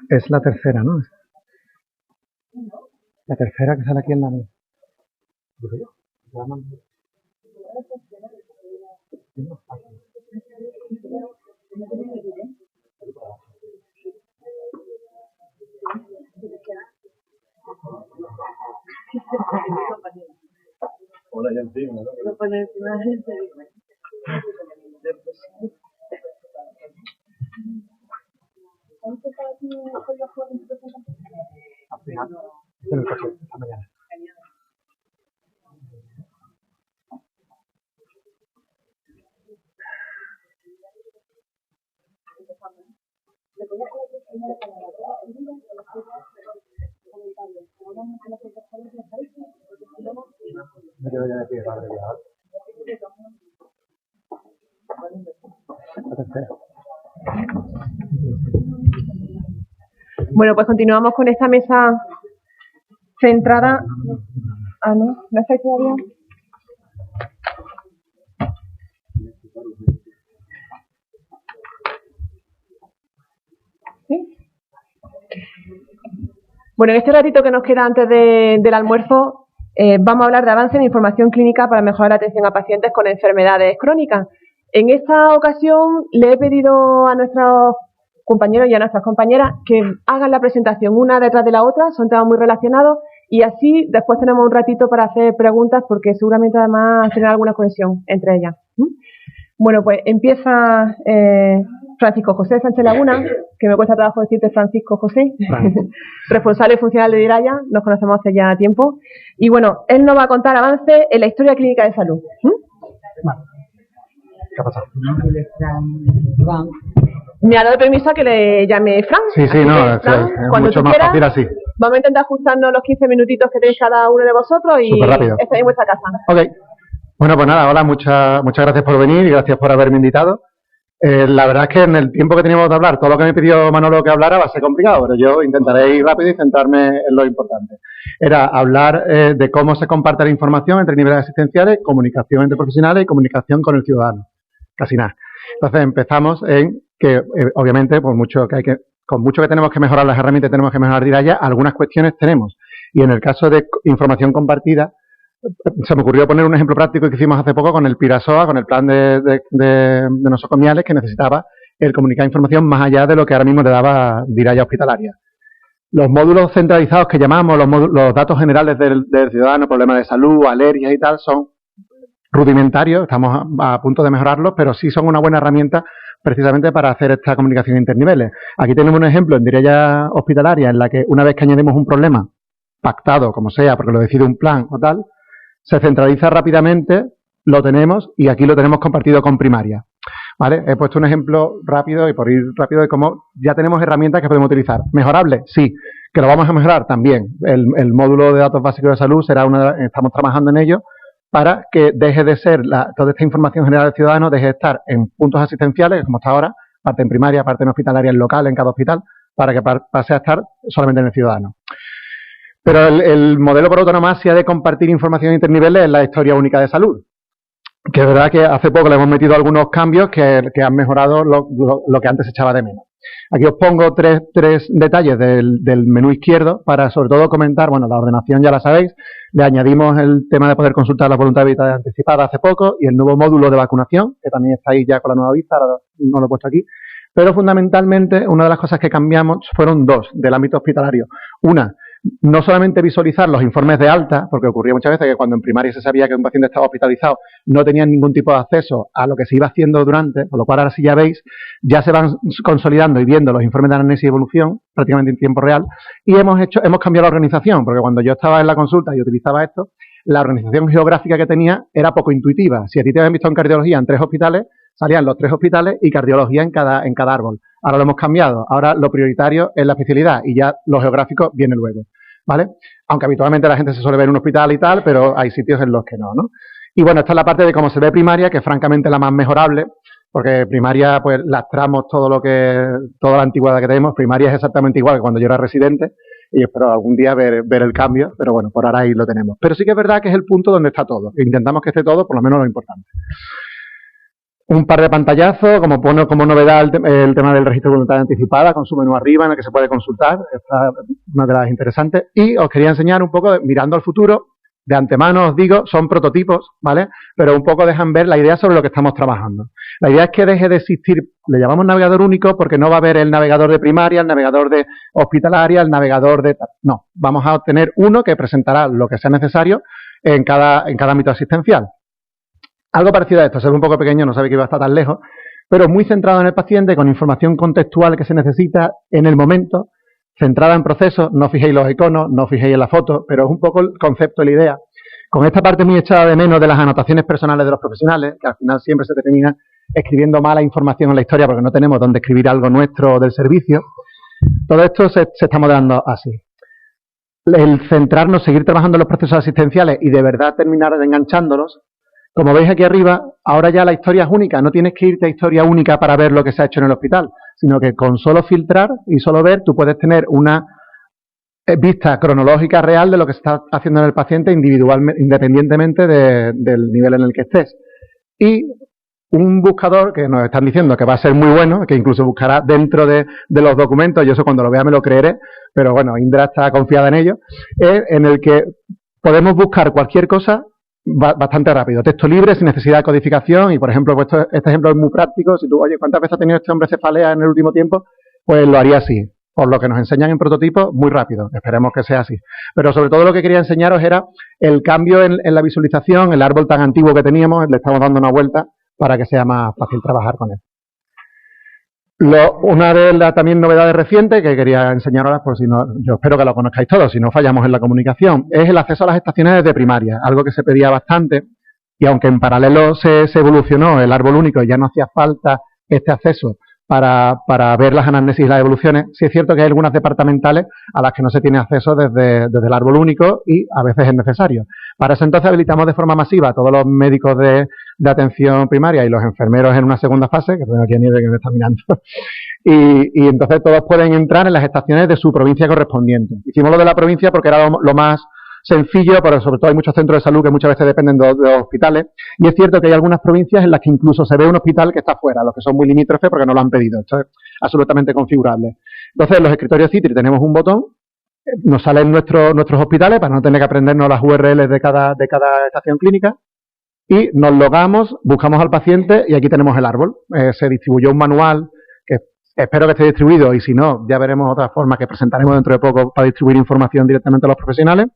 Es la tercera, ¿no? La tercera que sale aquí en la mesa. Digo yo. Hola, ya encima, ¿no? Lo pone encima de la gente. Al final, en el coche, esta mañana. Me quedo ya de pie, madre mía. La tercera. Bueno, pues continuamos con esta mesa centrada. Ah, no, ¿no estáis todavía? ¿Sí? Bueno, en este ratito que nos queda antes del almuerzo, vamos a hablar de avance en información clínica para mejorar la atención a pacientes con enfermedades crónicas. En esta ocasión le he pedido a nuestros compañeros y a nuestras compañeras que hagan la presentación una detrás de la otra, son temas muy relacionados y así después tenemos un ratito para hacer preguntas porque seguramente además tendrá alguna conexión entre ellas. Bueno, pues empieza Francisco José Sánchez Laguna, que me cuesta trabajo decirte Francisco José, responsable funcional de Diraya, nos conocemos hace ya tiempo, y bueno, él nos va a contar avances en la historia clínica de salud. ¿Qué ha pasado? Me ha dado permiso a que le llame Fran. Sí, sí, no, Fran, es cuando mucho tú más quieras, fácil así. vamos a intentar ajustarnos los 15 minutitos que tenéis cada uno de vosotros y estáis en vuestra casa. Ok. Bueno, pues nada, hola, muchas gracias por venir y gracias por haberme invitado. La verdad es que en el tiempo que teníamos de hablar, todo lo que me pidió Manolo que hablara va a ser complicado, pero yo intentaré ir rápido y centrarme en lo importante. Era hablar de cómo se comparte la información entre niveles asistenciales, comunicación entre profesionales y comunicación con el ciudadano. Casi nada. Entonces empezamos en que, obviamente, con mucho que tenemos que mejorar las herramientas, tenemos que mejorar Diraya, algunas cuestiones tenemos. Y en el caso de información compartida, se me ocurrió poner un ejemplo práctico que hicimos hace poco con el Pirasoa, con el plan de nosocomiales, que necesitaba el comunicar información más allá de lo que ahora mismo le daba Diraya Hospitalaria. Los módulos centralizados que llamamos, los datos generales del ciudadano, problemas de salud, alergias y tal, son rudimentarios, estamos a punto de mejorarlos, pero sí son una buena herramienta precisamente para hacer esta comunicación interniveles. Aquí tenemos un ejemplo en Diraya Hospitalaria en la que una vez que añadimos un problema pactado, como sea, porque lo decide un plan o tal, se centraliza rápidamente, lo tenemos y aquí lo tenemos compartido con primaria. ¿Vale? He puesto un ejemplo rápido y por ir rápido de cómo ya tenemos herramientas que podemos utilizar. ¿Mejorable? Sí. ¿Que lo vamos a mejorar? También. El módulo de datos básicos de salud será estamos trabajando en ello para que deje de ser toda esta información general del ciudadano, deje de estar en puntos asistenciales, como está ahora, parte en primaria, parte en hospitalaria, en local, en cada hospital, para que pase a estar solamente en el ciudadano. Pero el modelo por autonomía de compartir información interniveles es la historia única de salud. Que es verdad que hace poco le hemos metido algunos cambios que han mejorado lo que antes se echaba de menos. Aquí os pongo tres detalles del menú izquierdo para sobre todo comentar, bueno, la ordenación ya la sabéis, le añadimos el tema de poder consultar la voluntad de visita anticipada hace poco y el nuevo módulo de vacunación, que también está ahí ya con la nueva vista, ahora no lo he puesto aquí. Pero fundamentalmente una de las cosas que cambiamos fueron dos del ámbito hospitalario. Una, no solamente visualizar los informes de alta, porque ocurría muchas veces que cuando en primaria se sabía que un paciente estaba hospitalizado no tenían ningún tipo de acceso a lo que se iba haciendo durante, con lo cual ahora sí ya veis, ya se van consolidando y viendo los informes de anamnesis y evolución prácticamente en tiempo real y hemos cambiado la organización, porque cuando yo estaba en la consulta y utilizaba esto, la organización geográfica que tenía era poco intuitiva. Si a ti te habían visto en cardiología en 3 hospitales, salían los 3 hospitales y cardiología en cada árbol. Ahora lo hemos cambiado. Ahora lo prioritario es la especialidad y ya lo geográfico viene luego. ¿Vale? aunque habitualmente la gente se suele ver en un hospital y tal, pero hay sitios en los que no, ¿no? Y bueno, esta es la parte de cómo se ve primaria, que es francamente la más mejorable, porque primaria, pues lastramos toda la antigüedad que tenemos. Primaria es exactamente igual que cuando yo era residente, y espero algún día ver el cambio, pero bueno, por ahora ahí lo tenemos. Pero sí que es verdad que es el punto donde está todo. Intentamos que esté todo, por lo menos lo importante. Un par de pantallazos, como pone como novedad el tema del registro de voluntad anticipada, con su menú arriba en el que se puede consultar, esta es una de las interesantes. Y os quería enseñar un poco, mirando al futuro, de antemano os digo, son prototipos, ¿vale? Pero un poco dejan ver la idea sobre lo que estamos trabajando. La idea es que deje de existir, le llamamos navegador único, porque no va a haber el navegador de primaria, el navegador de hospitalaria, el navegador de... No, vamos a obtener uno que presentará lo que sea necesario en cada ámbito asistencial. Algo parecido a esto, se ve un poco pequeño, no sabe que iba a estar tan lejos, pero muy centrado en el paciente, con información contextual que se necesita en el momento, centrada en procesos. No fijéis los iconos, no fijéis en la foto, pero es un poco el concepto y la idea. Con esta parte muy echada de menos de las anotaciones personales de los profesionales, que al final siempre se termina escribiendo mala información en la historia porque no tenemos dónde escribir algo nuestro del servicio. Todo esto se está modelando así. El centrarnos, seguir trabajando en los procesos asistenciales y de verdad terminar enganchándolos. Como veis aquí arriba, ahora ya la historia es única. No tienes que irte a historia única para ver lo que se ha hecho en el hospital, sino que con solo filtrar y solo ver, tú puedes tener una vista cronológica real de lo que se está haciendo en el paciente individualmente, independientemente del nivel en el que estés. Y un buscador que nos están diciendo que va a ser muy bueno, que incluso buscará dentro de los documentos, yo eso cuando lo vea me lo creeré, pero bueno, Indra está confiada en ello, en el que podemos buscar cualquier cosa bastante rápido, texto libre, sin necesidad de codificación. Y por ejemplo, pues este ejemplo es muy práctico. Si tú, oye, ¿cuántas veces ha tenido este hombre cefalea en el último tiempo? Pues lo haría así, por lo que nos enseñan en prototipo, muy rápido. Esperemos que sea así. Pero sobre todo lo que quería enseñaros era el cambio en la visualización, el árbol tan antiguo que teníamos, le estamos dando una vuelta para que sea más fácil trabajar con él. Una de las también novedades recientes que quería enseñaros, por si no, yo espero que lo conozcáis todos, si no fallamos en la comunicación, es el acceso a las estaciones de primaria, algo que se pedía bastante, y aunque en paralelo se evolucionó el árbol único y ya no hacía falta este acceso para ver las anamnesis y las evoluciones, sí es cierto que hay algunas departamentales a las que no se tiene acceso desde el árbol único y a veces es necesario. Para eso entonces habilitamos de forma masiva a todos los médicos de atención primaria y los enfermeros en una segunda fase, que tengo aquí a Nieve que me está mirando, y entonces todos pueden entrar en las estaciones de su provincia correspondiente. Hicimos lo de la provincia porque era lo más sencillo, pero sobre todo hay muchos centros de salud que muchas veces dependen de los hospitales, y es cierto que hay algunas provincias en las que incluso se ve un hospital que está fuera, los que son muy limítrofes porque no lo han pedido. Esto es absolutamente configurable. Entonces, en los escritorios Citri tenemos un botón, nos salen nuestros hospitales para no tener que aprendernos las URLs de cada estación clínica, y nos logamos, buscamos al paciente y aquí tenemos el árbol. Se distribuyó un manual que espero que esté distribuido, y si no, ya veremos otras formas que presentaremos dentro de poco para distribuir información directamente a los profesionales.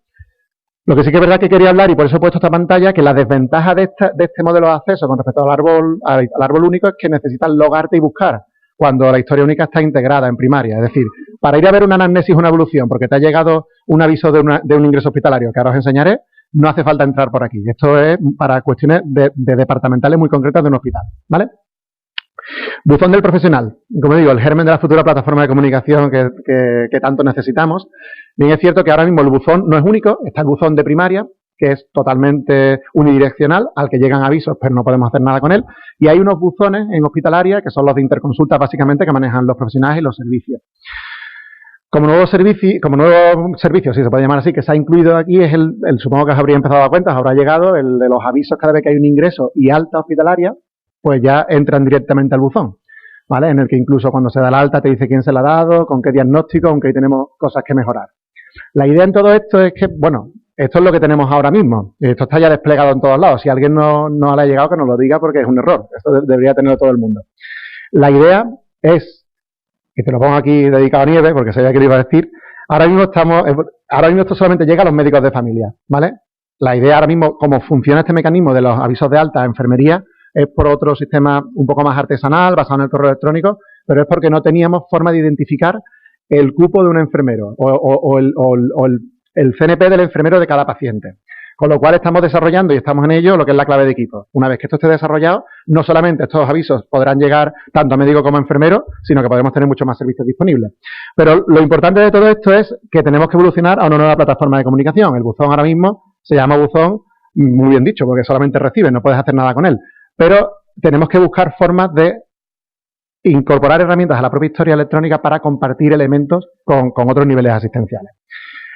Lo que sí que es verdad que quería hablar, y por eso he puesto esta pantalla, que la desventaja de este modelo de acceso con respecto al árbol único es que necesitas logarte y buscar cuando la historia única está integrada en primaria. Es decir, para ir a ver una anamnesis o una evolución, porque te ha llegado un aviso de un ingreso hospitalario que ahora os enseñaré, no hace falta entrar por aquí. Esto es para cuestiones de departamentales muy concretas de un hospital, ¿vale? Buzón del profesional. Como digo, el germen de la futura plataforma de comunicación que tanto necesitamos. Bien, es cierto que ahora mismo el buzón no es único, está el buzón de primaria, que es totalmente unidireccional, al que llegan avisos, pero no podemos hacer nada con él. Y hay unos buzones en hospitalaria, que son los de interconsulta, básicamente, que manejan los profesionales y los servicios. Como nuevo servicio, si se puede llamar así, que se ha incluido aquí, es supongo que os habría empezado a dar cuenta, os habrá llegado el de los avisos cada vez que hay un ingreso y alta hospitalaria, pues ya entran directamente al buzón, ¿vale? En el que incluso cuando se da la alta te dice quién se la ha dado, con qué diagnóstico, aunque ahí tenemos cosas que mejorar. La idea en todo esto es que, bueno, esto es lo que tenemos ahora mismo. Esto está ya desplegado en todos lados. Si a alguien no le ha llegado, que nos lo diga porque es un error. Esto debería tenerlo todo el mundo. La idea es, y te lo pongo aquí dedicado a Nieve, porque sabía que lo iba a decir, ahora mismo esto solamente llega a los médicos de familia, ¿vale? La idea ahora mismo, cómo funciona este mecanismo de los avisos de alta a enfermería, es por otro sistema un poco más artesanal, basado en el correo electrónico, pero es porque no teníamos forma de identificar el cupo de un enfermero o el CNP del enfermero de cada paciente. Con lo cual estamos desarrollando y estamos en ello lo que es la clave de equipo. Una vez que esto esté desarrollado, no solamente estos avisos podrán llegar tanto a médico como a enfermero, sino que podremos tener muchos más servicios disponibles. Pero lo importante de todo esto es que tenemos que evolucionar a una nueva plataforma de comunicación. El buzón ahora mismo se llama buzón, muy bien dicho, porque solamente recibe, no puedes hacer nada con él. Pero tenemos que buscar formas de incorporar herramientas a la propia historia electrónica para compartir elementos con otros niveles asistenciales.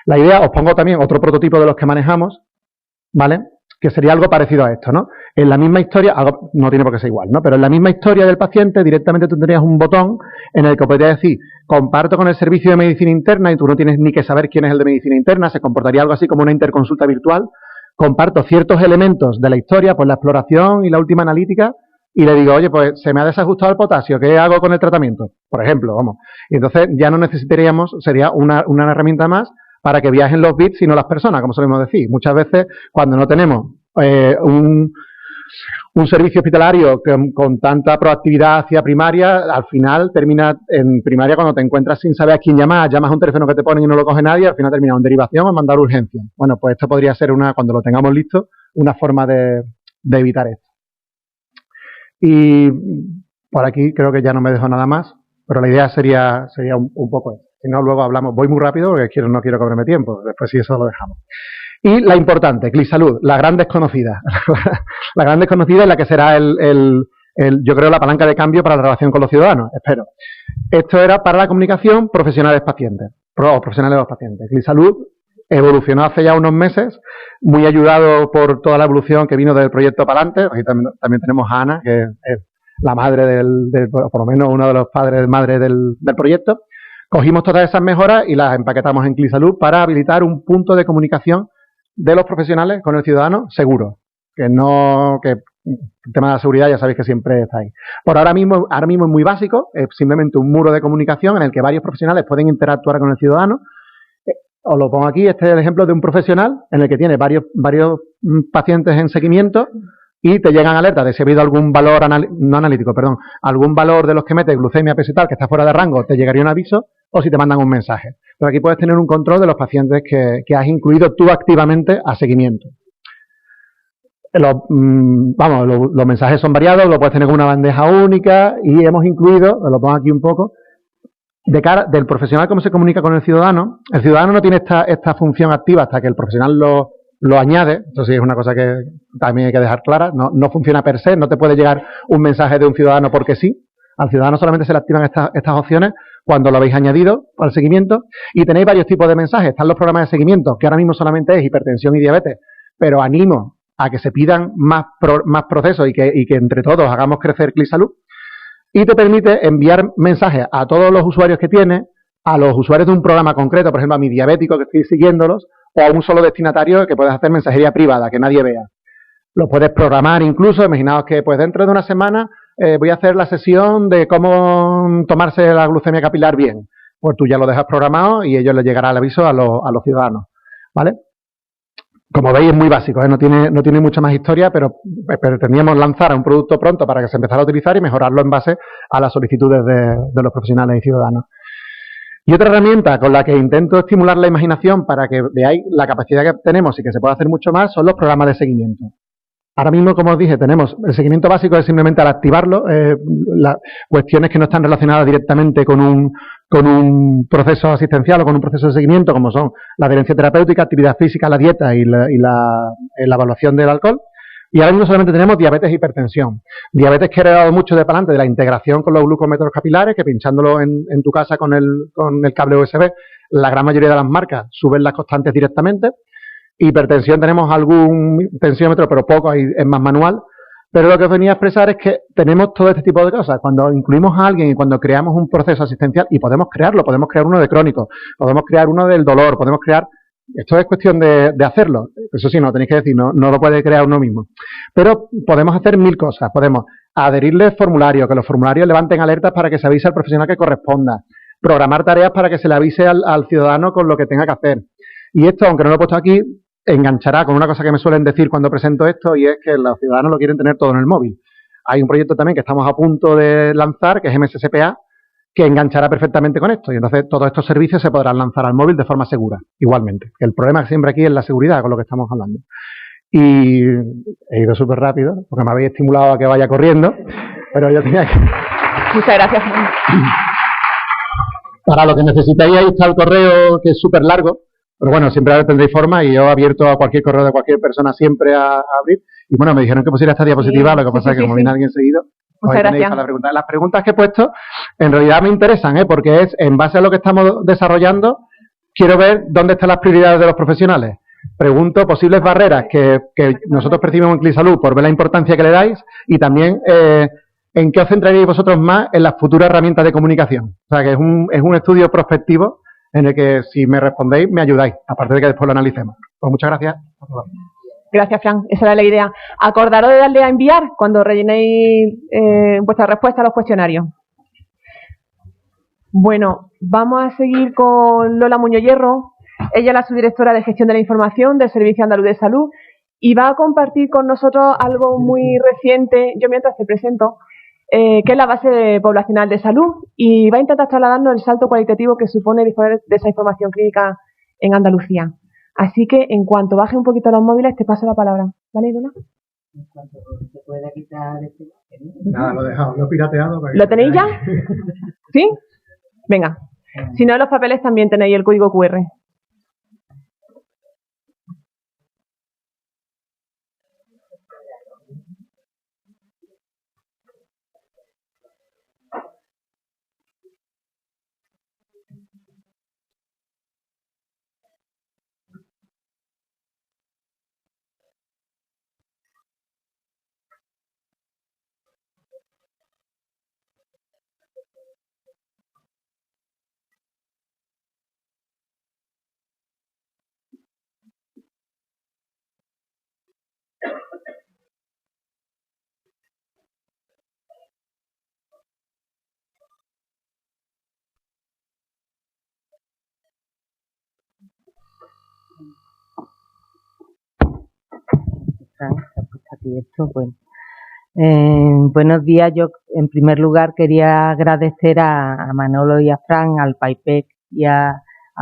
La idea, os pongo también otro prototipo de los que manejamos, ¿vale? Que sería algo parecido a esto, ¿no? En la misma historia, algo, no tiene por qué ser igual, ¿no? Pero en la misma historia del paciente, directamente tú tendrías un botón en el que podrías decir, comparto con el servicio de medicina interna, y tú no tienes ni que saber quién es el de medicina interna, se comportaría algo así como una interconsulta virtual, comparto ciertos elementos de la historia, pues la exploración y la última analítica, y le digo, oye, pues se me ha desajustado el potasio, ¿qué hago con el tratamiento? Por ejemplo, vamos. Y entonces ya no necesitaríamos, sería una herramienta más para que viajen los bits y no las personas, como solemos decir. Muchas veces, cuando no tenemos un servicio hospitalario con tanta proactividad hacia primaria, al final termina en primaria cuando te encuentras sin saber a quién llamar, llamas a un teléfono que te ponen y no lo coge nadie, al final termina en derivación o en mandar urgencia. Bueno, pues esto podría ser cuando lo tengamos listo, una forma de evitar esto. Y por aquí creo que ya no me dejo nada más, pero la idea sería un poco esto. Si no, luego hablamos, voy muy rápido porque no quiero cobrarme tiempo, después si eso lo dejamos. Y la importante, ClíSalud, la gran desconocida. La gran desconocida es la que será yo creo, la palanca de cambio para la relación con los ciudadanos, espero. Esto era para la comunicación profesionales-pacientes, o profesionales de los pacientes. ClíSalud evolucionó hace ya unos meses, muy ayudado por toda la evolución que vino del proyecto Palante. Aquí también tenemos a Ana, que es la madre por lo menos uno de los madres del proyecto. Cogimos todas esas mejoras y las empaquetamos en ClíSalud para habilitar un punto de comunicación de los profesionales con el ciudadano seguro. Que el tema de la seguridad ya sabéis que siempre está ahí. Por ahora mismo es muy básico, es simplemente un muro de comunicación en el que varios profesionales pueden interactuar con el ciudadano. Os lo pongo aquí, este es el ejemplo de un profesional en el que tiene varios pacientes en seguimiento y te llegan alertas de si ha habido algún valor, algún valor de los que mete glucemia, peso y tal, que está fuera de rango, te llegaría un aviso o si te mandan un mensaje. Pero aquí puedes tener un control de los pacientes que has incluido tú activamente a seguimiento. Los mensajes son variados, lo puedes tener con una bandeja única y hemos incluido, os lo pongo aquí un poco, de cara del profesional cómo se comunica con el ciudadano. El ciudadano no tiene esta función activa hasta que el profesional lo añade. Esto sí es una cosa que también hay que dejar clara. No funciona per se, no te puede llegar un mensaje de un ciudadano porque sí. Al ciudadano solamente se le activan estas opciones cuando lo habéis añadido al seguimiento. Y tenéis varios tipos de mensajes. Están los programas de seguimiento, que ahora mismo solamente es hipertensión y diabetes. Pero animo a que se pidan más procesos y que entre todos hagamos crecer ClíSalud. Y te permite enviar mensajes a todos los usuarios que tiene, a los usuarios de un programa concreto, por ejemplo, a mi diabético que estoy siguiéndolos, o a un solo destinatario que puedes hacer mensajería privada, que nadie vea. Lo puedes programar incluso, imaginaos que pues dentro de una semana voy a hacer la sesión de cómo tomarse la glucemia capilar bien. Pues tú ya lo dejas programado y ellos les llegará el aviso a los ciudadanos, ¿vale? Como veis es muy básico, no tiene mucha más historia, pero pretendíamos lanzar un producto pronto para que se empezara a utilizar y mejorarlo en base a las solicitudes de los profesionales y ciudadanos. Y otra herramienta con la que intento estimular la imaginación para que veáis la capacidad que tenemos y que se puede hacer mucho más son los programas de seguimiento. Ahora mismo, como os dije, tenemos el seguimiento básico es simplemente al activarlo, las cuestiones que no están relacionadas directamente con un proceso asistencial o con un proceso de seguimiento, como son la adherencia terapéutica, actividad física, la dieta y la evaluación del alcohol. Y ahora mismo solamente tenemos diabetes e hipertensión. Diabetes que he heredado mucho de para adelante de la integración con los glucómetros capilares, que pinchándolo en tu casa con el cable USB, la gran mayoría de las marcas suben las constantes directamente. Hipertensión tenemos algún tensiómetro, pero poco, es más manual. Pero lo que os venía a expresar es que tenemos todo este tipo de cosas. Cuando incluimos a alguien y cuando creamos un proceso asistencial, y podemos crear uno de crónico, podemos crear uno del dolor, podemos crear... Esto es cuestión de hacerlo. Eso sí, no tenéis que decir, no lo puede crear uno mismo. Pero podemos hacer 1000 cosas. Podemos adherirle formularios, que los formularios levanten alertas para que se avise al profesional que corresponda. Programar tareas para que se le avise al ciudadano con lo que tenga que hacer. Y esto, aunque no lo he puesto aquí, enganchará con una cosa que me suelen decir cuando presento esto, y es que los ciudadanos lo quieren tener todo en el móvil. Hay un proyecto también que estamos a punto de lanzar, que es MSSPA, que enganchará perfectamente con esto. Y entonces todos estos servicios se podrán lanzar al móvil de forma segura, igualmente. El problema siempre aquí es la seguridad, con lo que estamos hablando. Y he ido súper rápido, porque me habéis estimulado a que vaya corriendo, pero yo tenía que... Muchas gracias. Para lo que necesitéis, ahí está el correo, que es súper largo, pero bueno, siempre tendréis forma, y yo he abierto a cualquier correo de cualquier persona siempre a abrir. Y bueno, me dijeron que pusiera esta diapositiva, lo que pasa es que como viene alguien seguido, pues ahí tenéis las preguntas. Las preguntas que he puesto, en realidad me interesan, porque es, en base a lo que estamos desarrollando, quiero ver dónde están las prioridades de los profesionales. Pregunto posibles barreras que nosotros percibimos en CLISalud por ver la importancia que le dais, y también en qué os centraríais vosotros más en las futuras herramientas de comunicación. O sea, que es un estudio prospectivo en el que, si me respondéis, me ayudáis, aparte de que después lo analicemos. Pues muchas gracias a todos. Gracias, Fran. Esa era la idea. Acordaros de darle a enviar cuando rellenéis vuestra respuesta a los cuestionarios. Bueno, vamos a seguir con Lola Muñoz Hierro. Ella es la subdirectora de Gestión de la Información del Servicio Andaluz de Salud y va a compartir con nosotros algo muy reciente, yo mientras te presento, que es la base poblacional de salud, y va a intentar trasladarnos el salto cualitativo que supone disponer de esa información clínica en Andalucía. Así que, en cuanto baje un poquito los móviles, te paso la palabra. ¿Vale, Lola? En cuanto se pueda quitar este... Nada, lo he dejado, lo he pirateado. ¿Lo tenéis ya? ¿Sí? Venga. Si no, en los papeles también tenéis el código QR. Aquí esto, bueno. Buenos días. Yo, en primer lugar, quería agradecer a Manolo y a Fran, al PAIPEC y a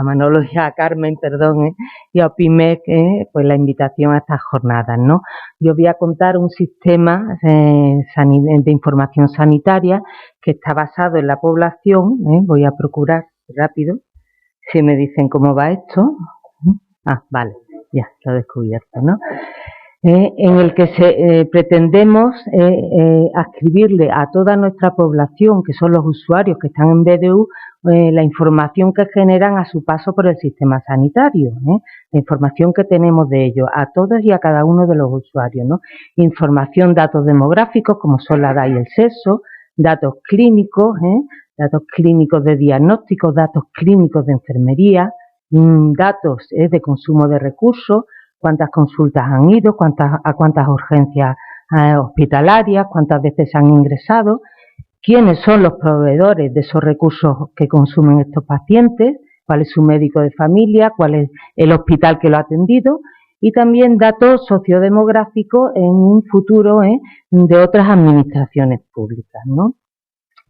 Manolo y a Carmen, perdón, y a OPIMEC, pues la invitación a estas jornadas, ¿no? Yo voy a contar un sistema de información sanitaria que está basado en la población. Voy a procurar rápido, si me dicen cómo va esto. Ah, vale, ya lo he descubierto, ¿no? En el que pretendemos adscribirle a toda nuestra población, que son los usuarios que están en BDU, la información que generan a su paso por el sistema sanitario, la información que tenemos de ellos, a todos y a cada uno de los usuarios, ¿no? Información, datos demográficos, como son la edad y el sexo, datos clínicos de diagnóstico, datos clínicos de enfermería, datos de consumo de recursos, cuántas consultas han ido, a cuántas urgencias hospitalarias, cuántas veces han ingresado, quiénes son los proveedores de esos recursos que consumen estos pacientes, cuál es su médico de familia, cuál es el hospital que lo ha atendido, y también datos sociodemográficos en un futuro de otras administraciones públicas, ¿no?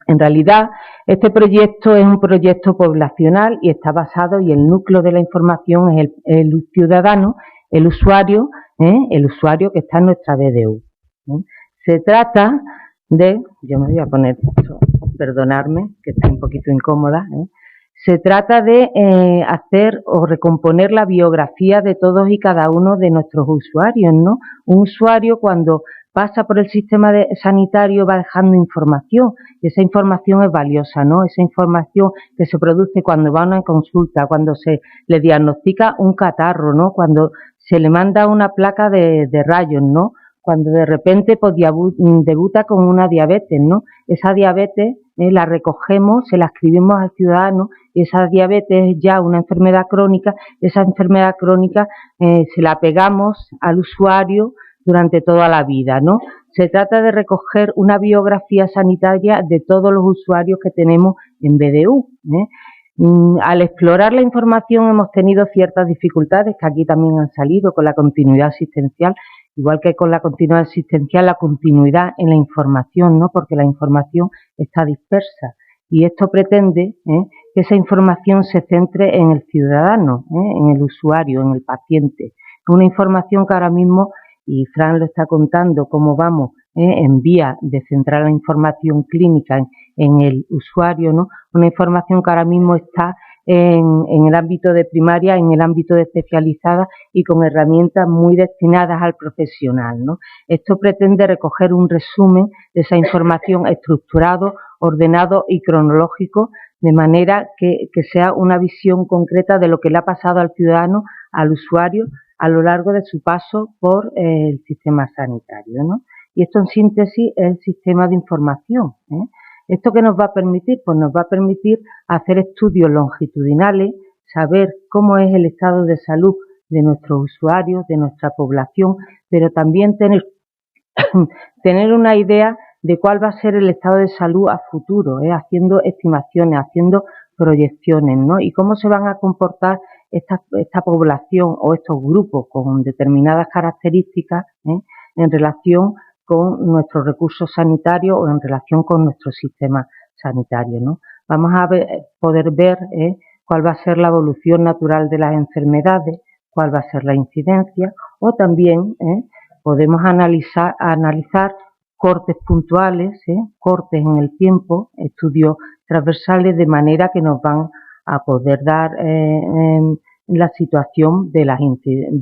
En realidad, este proyecto es un proyecto poblacional y está basado, y el núcleo de la información es el ciudadano, el usuario que está en nuestra BDU. Se trata de, yo me voy a poner, perdonadme, que estoy un poquito incómoda, se trata de hacer o recomponer la biografía de todos y cada uno de nuestros usuarios, ¿no? Un usuario, cuando pasa por el sistema sanitario, va dejando información, y esa información es valiosa, ¿no? Esa información que se produce cuando va a una consulta, cuando se le diagnostica un catarro, ¿no? Cuando se le manda una placa de rayos, ¿no? Cuando de repente pues debuta con una diabetes, ¿no? Esa diabetes la recogemos, se la escribimos al ciudadano, y esa diabetes es ya una enfermedad crónica. Esa enfermedad crónica se la pegamos al usuario durante toda la vida, ¿no? Se trata de recoger una biografía sanitaria de todos los usuarios que tenemos en BDU. Al explorar la información hemos tenido ciertas dificultades que aquí también han salido con la continuidad asistencial, igual que con la continuidad asistencial, la continuidad en la información, ¿no? Porque la información está dispersa Y esto pretende que esa información se centre en el ciudadano, en el usuario, en el paciente. Una información que ahora mismo, y Fran lo está contando, cómo vamos en vía de centrar la información clínica en el usuario, ¿no? Una información que ahora mismo está en el ámbito de primaria, en el ámbito de especializada y con herramientas muy destinadas al profesional, ¿no? Esto pretende recoger un resumen de esa información estructurado, ordenado y cronológico, de manera que sea una visión concreta de lo que le ha pasado al ciudadano, al usuario, a lo largo de su paso por el sistema sanitario, ¿no? Y esto en síntesis es el sistema de información, ¿Esto qué nos va a permitir? Pues nos va a permitir hacer estudios longitudinales, saber cómo es el estado de salud de nuestros usuarios, de nuestra población, pero también tener una idea de cuál va a ser el estado de salud a futuro, haciendo estimaciones, haciendo proyecciones, ¿no? Y cómo se van a comportar esta población o estos grupos con determinadas características en relación con nuestros recursos sanitarios o en relación con nuestro sistema sanitario, ¿no? Vamos a poder ver cuál va a ser la evolución natural de las enfermedades, cuál va a ser la incidencia, o también podemos analizar cortes puntuales, cortes en el tiempo, estudios transversales, de manera que nos van a poder dar la situación de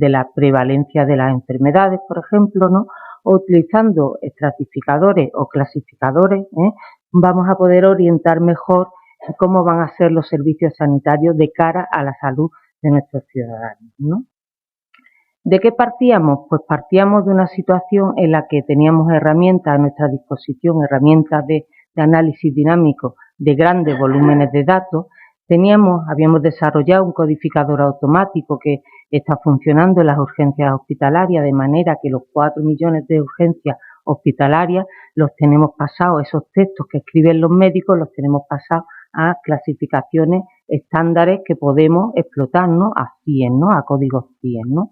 la prevalencia de las enfermedades, por ejemplo, ¿no? O utilizando estratificadores o clasificadores, vamos a poder orientar mejor cómo van a ser los servicios sanitarios de cara a la salud de nuestros ciudadanos, ¿no? ¿De qué partíamos? Pues partíamos de una situación en la que teníamos herramientas a nuestra disposición, herramientas de análisis dinámico de grandes volúmenes de datos. Habíamos desarrollado un codificador automático que está funcionando en las urgencias hospitalarias, de manera que los 4 millones de urgencias hospitalarias los tenemos pasados, esos textos que escriben los médicos los tenemos pasados a clasificaciones estándares que podemos explotar, ¿no? A CIEM, ¿no? A códigos CIEM, ¿no?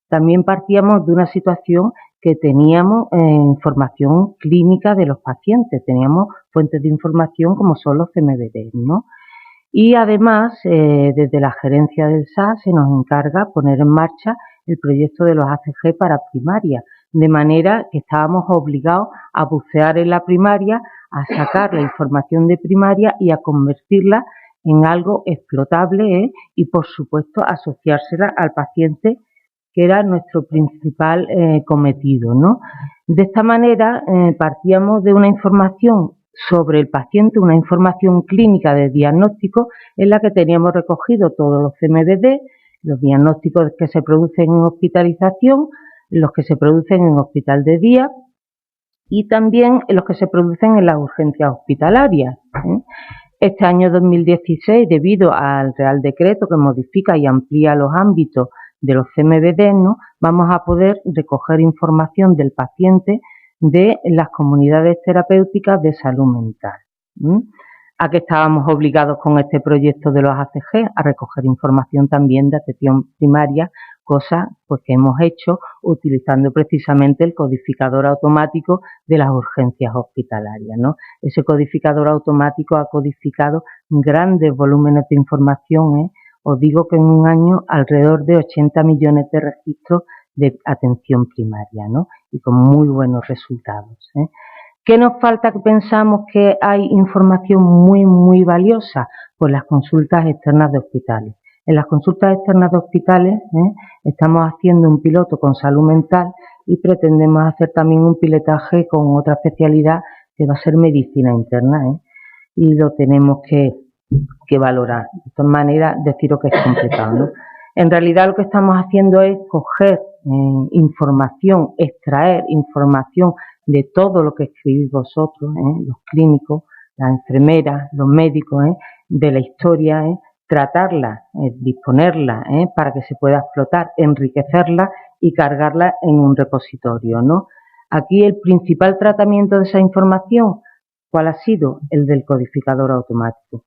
También partíamos de una situación que teníamos información clínica de los pacientes, teníamos fuentes de información como son los CMBD, ¿no? Y además, desde la gerencia del SAS se nos encarga poner en marcha el proyecto de los ACG para primaria, de manera que estábamos obligados a bucear en la primaria, a sacar la información de primaria y a convertirla en algo explotable y, por supuesto, asociársela al paciente, que era nuestro principal cometido, ¿no? De esta manera partíamos de una información sobre el paciente, una información clínica de diagnóstico en la que teníamos recogido todos los CMBD, los diagnósticos que se producen en hospitalización, los que se producen en hospital de día y también los que se producen en las urgencias hospitalarias. Este año 2016, debido al Real Decreto que modifica y amplía los ámbitos de los CMBD, ¿no? Vamos a poder recoger información del paciente de las comunidades terapéuticas de salud mental. ¿A qué estábamos obligados con este proyecto de los ACG? A recoger información también de atención primaria, cosa pues que hemos hecho utilizando precisamente el codificador automático de las urgencias hospitalarias, ¿no? Ese codificador automático ha codificado grandes volúmenes de información, Os digo que en un año alrededor de 80 millones de registros de atención primaria, ¿no? Y con muy buenos resultados, ¿Qué nos falta? Que pensamos que hay información muy, muy valiosa, pues las consultas externas de hospitales. En las consultas externas de hospitales estamos haciendo un piloto con salud mental y pretendemos hacer también un pilotaje con otra especialidad que va a ser medicina interna, y lo tenemos que valorar. De todas maneras, deciros que es complicado, ¿no? En realidad lo que estamos haciendo es coger información, extraer información de todo lo que escribís vosotros, los clínicos, las enfermeras, los médicos, de la historia, tratarla, disponerla, para que se pueda explotar, enriquecerla y cargarla en un repositorio, ¿no? Aquí el principal tratamiento de esa información, ¿cuál ha sido? El del codificador automático.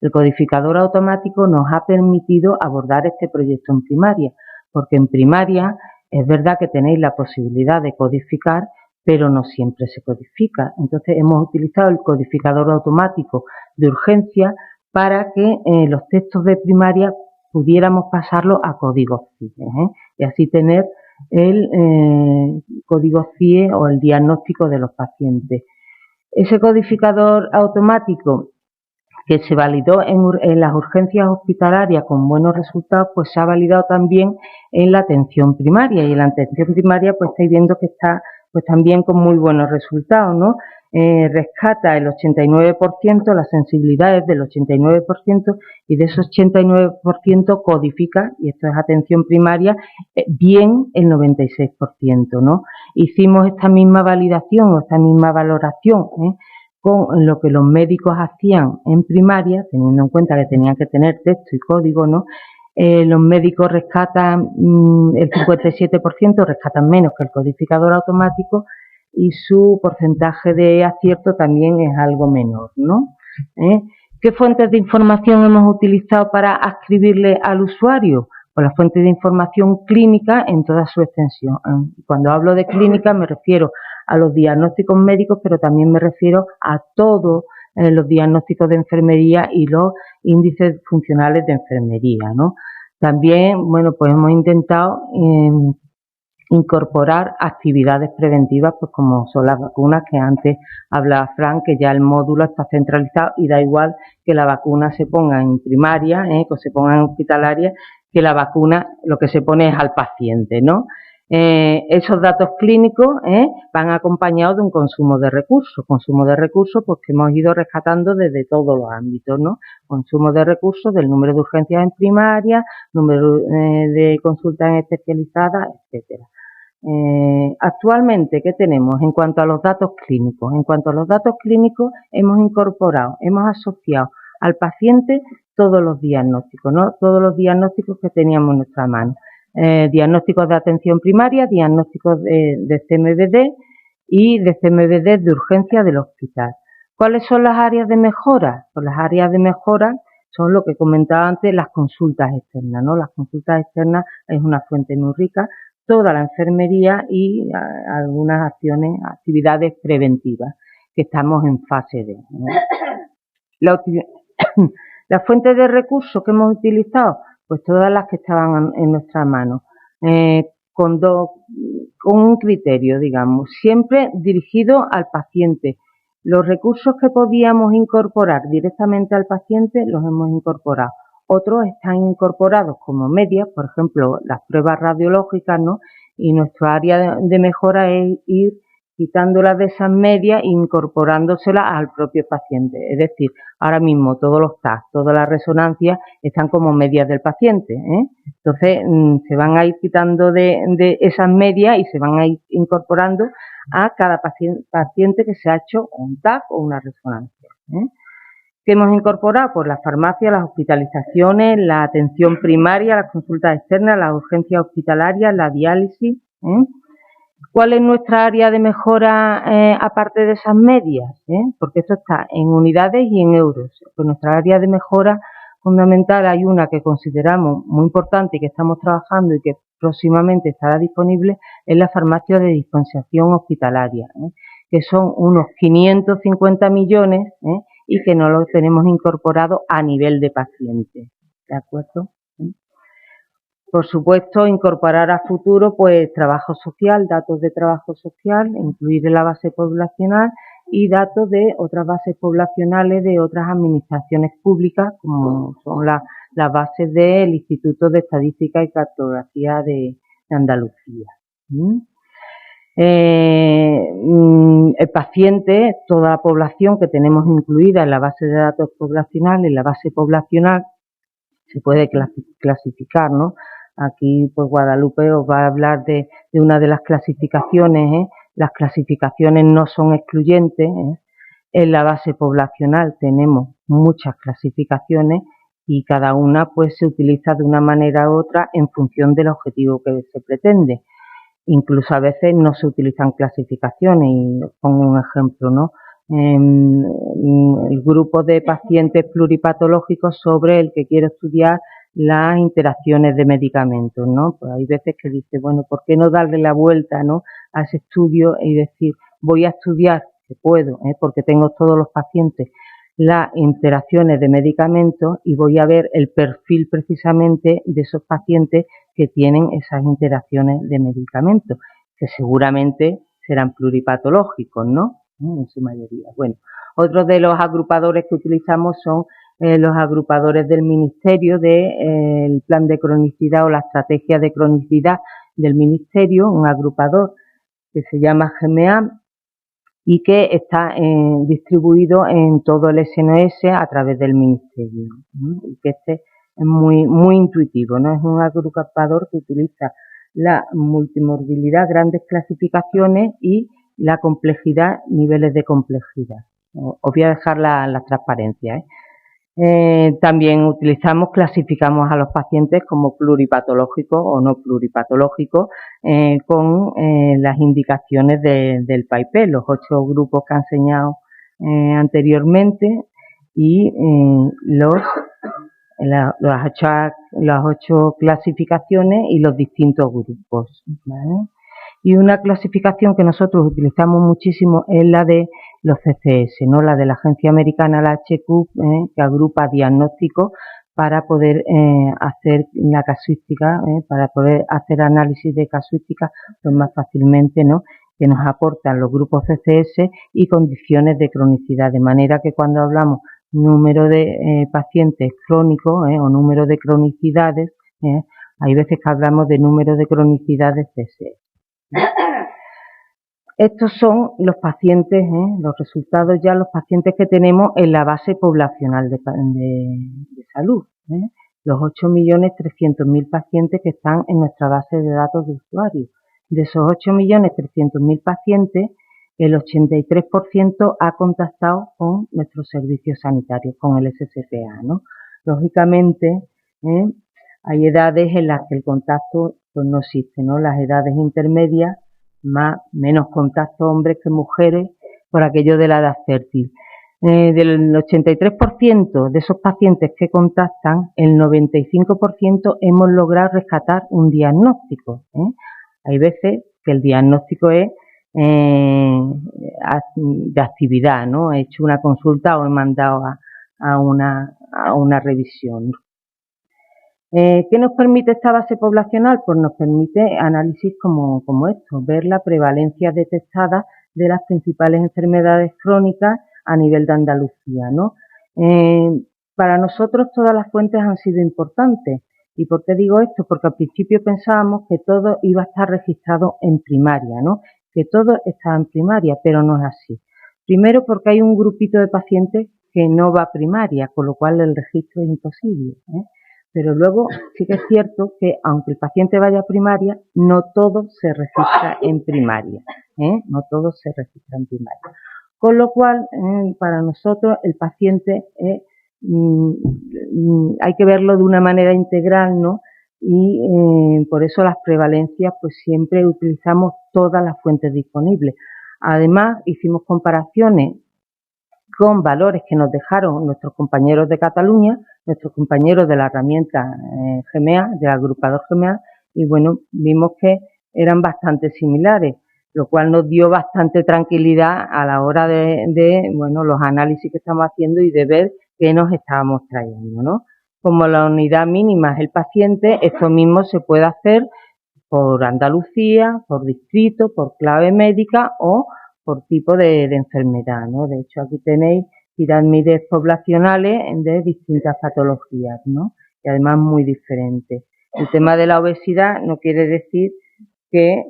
El codificador automático nos ha permitido abordar este proyecto en primaria, porque en primaria es verdad que tenéis la posibilidad de codificar, pero no siempre se codifica. Entonces hemos utilizado el codificador automático de urgencia para que los textos de primaria pudiéramos pasarlos a códigos CIE, y así tener el código CIE o el diagnóstico de los pacientes. Ese codificador automático que se validó en las urgencias hospitalarias con buenos resultados, pues se ha validado también en la atención primaria, y en la atención primaria pues estáis viendo que está pues también con muy buenos resultados, ¿no? Rescata el 89%, la sensibilidad es del 89%, y de ese 89% codifica, y esto es atención primaria, bien el 96%, ¿no? Hicimos esta misma validación o esta misma valoración, con lo que los médicos hacían en primaria, teniendo en cuenta que tenían que tener texto y código, ¿no? Los médicos rescatan el 57%, rescatan menos que el codificador automático, y su porcentaje de acierto también es algo menor, ¿no? ¿Qué fuentes de información hemos utilizado para adscribirle al usuario? Pues las fuentes de información clínica en toda su extensión. Cuando hablo de clínica me refiero a los diagnósticos médicos, pero también me refiero a todos los diagnósticos de enfermería y los índices funcionales de enfermería, ¿no? También, bueno, pues hemos intentado incorporar actividades preventivas, pues como son las vacunas, que antes hablaba Fran, que ya el módulo está centralizado y da igual que la vacuna se ponga en primaria, que se ponga en hospitalaria, que la vacuna lo que se pone es al paciente, ¿no? Esos datos clínicos van acompañados de un consumo de recursos pues que hemos ido rescatando desde todos los ámbitos, ¿no? Consumo de recursos del número de urgencias en primaria, número de consultas especializadas, etcétera. Actualmente, ¿qué tenemos en cuanto a los datos clínicos? En cuanto a los datos clínicos, hemos incorporado, hemos asociado al paciente todos los diagnósticos, ¿no? Todos los diagnósticos que teníamos en nuestra mano. Diagnósticos de atención primaria, diagnósticos de CMVD y de CMVD de urgencia del hospital. ¿Cuáles son las áreas de mejora? Pues las áreas de mejora son lo que comentaba antes, las consultas externas, ¿no? Las consultas externas es una fuente muy rica, toda la enfermería y algunas actividades preventivas que estamos en fase de. La fuente de recursos que hemos utilizado, pues todas las que estaban en nuestra mano, con un criterio, digamos, siempre dirigido al paciente. Los recursos que podíamos incorporar directamente al paciente los hemos incorporado. Otros están incorporados como medias, por ejemplo, las pruebas radiológicas, ¿no? Y nuestra área de mejora es ir quitándolas de esas medias e incorporándoselas al propio paciente. Es decir, ahora mismo todos los TAC, todas las resonancias están como medias del paciente, Entonces, se van a ir quitando de esas medias y se van a ir incorporando a cada paciente que se ha hecho un TAC o una resonancia, ¿Qué hemos incorporado? Pues las farmacias, las hospitalizaciones, la atención primaria, las consultas externas, las urgencias hospitalarias, la diálisis. ¿Cuál es nuestra área de mejora aparte de esas medias? Porque esto está en unidades y en euros. Pues nuestra área de mejora fundamental, hay una que consideramos muy importante y que estamos trabajando y que próximamente estará disponible, es la farmacia de dispensación hospitalaria, que son unos 550 millones, y que no lo tenemos incorporado a nivel de paciente, ¿de acuerdo? Por supuesto, incorporar a futuro, pues, trabajo social, datos de trabajo social, incluir en la base poblacional y datos de otras bases poblacionales de otras administraciones públicas, como son las bases del Instituto de Estadística y Cartografía de Andalucía. El paciente, toda la población que tenemos incluida en la base de datos poblacional, en la base poblacional, se puede clasificar, ¿no? Aquí, pues, Guadalupe os va a hablar de una de las clasificaciones, Las clasificaciones no son excluyentes, En la base poblacional tenemos muchas clasificaciones y cada una, pues, se utiliza de una manera u otra en función del objetivo que se pretende. Incluso a veces no se utilizan clasificaciones, y os pongo un ejemplo, ¿no? El grupo de pacientes pluripatológicos sobre el que quiero estudiar las interacciones de medicamentos, ¿no? Pues hay veces que dice, bueno, ¿por qué no darle la vuelta, ¿no?, a ese estudio y decir, voy a estudiar, que puedo, porque tengo todos los pacientes, las interacciones de medicamentos y voy a ver el perfil precisamente de esos pacientes que tienen esas interacciones de medicamentos, que seguramente serán pluripatológicos, ¿no? En su mayoría. Bueno, otros de los agrupadores que utilizamos son los agrupadores del Ministerio del Plan de Cronicidad o la Estrategia de Cronicidad del Ministerio, un agrupador que se llama GMA y que está distribuido en todo el SNS a través del Ministerio. Y que este es muy intuitivo, ¿no? Es un agrupador que utiliza la multimorbilidad, grandes clasificaciones y la complejidad, niveles de complejidad. Os voy a dejar la transparencia, también clasificamos a los pacientes como pluripatológicos o no pluripatológicos con las indicaciones del PAIP, los 8 grupos que han enseñado anteriormente y las 8 clasificaciones y los distintos grupos, ¿vale? Y una clasificación que nosotros utilizamos muchísimo es la de los CCS, ¿no? La de la Agencia Americana, la HQ, que agrupa diagnósticos para poder hacer la casuística, para poder hacer análisis de casuística pues más fácilmente, ¿no? Que nos aportan los grupos CCS y condiciones de cronicidad, de manera que cuando hablamos número de pacientes crónicos o número de cronicidades, hay veces que hablamos de número de cronicidades CSS. Estos son los pacientes, los resultados ya, los pacientes que tenemos en la base poblacional de salud, los 8.300.000 pacientes que están en nuestra base de datos de usuarios. De esos 8.300.000 pacientes, el 83% ha contactado con nuestros servicios sanitarios, con el SSPA, ¿no? Lógicamente, hay edades en las que el contacto pues no existe, ¿no? Las edades intermedias, menos contacto hombres que mujeres por aquello de la edad fértil. Del 83% de esos pacientes que contactan, el 95% hemos logrado rescatar un diagnóstico. Hay veces que el diagnóstico es de actividad, ¿no? He hecho una consulta o he mandado a una revisión. ¿Qué nos permite esta base poblacional? Pues nos permite análisis como estos, ver la prevalencia detectada de las principales enfermedades crónicas a nivel de Andalucía, ¿no? Para nosotros todas las fuentes han sido importantes. ¿Y por qué digo esto? Porque al principio pensábamos que todo iba a estar registrado en primaria, ¿no? Que todo estaba en primaria, pero no es así. Primero porque hay un grupito de pacientes que no va a primaria, con lo cual el registro es imposible, Pero luego sí que es cierto que aunque el paciente vaya a primaria, no todo se registra en primaria, no todo se registra en primaria. Con lo cual, para nosotros el paciente hay que verlo de una manera integral, ¿no? Y por eso las prevalencias, pues siempre utilizamos todas las fuentes disponibles. Además, hicimos comparaciones con valores que nos dejaron nuestros compañeros de Cataluña, nuestros compañeros de la herramienta GMA, del agrupador GMA, y bueno, vimos que eran bastante similares, lo cual nos dio bastante tranquilidad a la hora de los análisis que estamos haciendo y de ver qué nos estábamos trayendo, ¿no? Como la unidad mínima es el paciente, esto mismo se puede hacer por Andalucía, por distrito, por clave médica o por tipo de enfermedad, ¿no? De hecho, aquí tenéis pirámides poblacionales de distintas patologías, ¿no? Y además muy diferentes. El tema de la obesidad no quiere decir que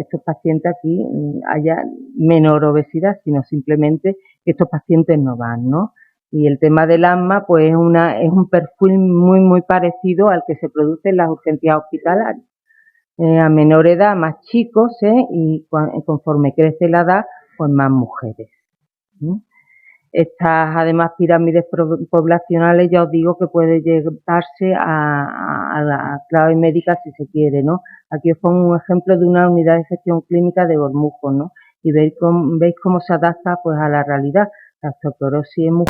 estos pacientes aquí haya menor obesidad, sino simplemente que estos pacientes no van, ¿no? Y el tema del asma, pues es un perfil muy parecido al que se produce en las urgencias hospitalarias. A menor edad, más chicos, y conforme crece la edad, pues más mujeres. Estas, además, pirámides poblacionales, ya os digo que puede llegarse a la clave médica si se quiere, ¿no? Aquí os pongo un ejemplo de una unidad de gestión clínica de Bormujos, ¿no? Y veis cómo se adapta pues a la realidad. La osteoporosis en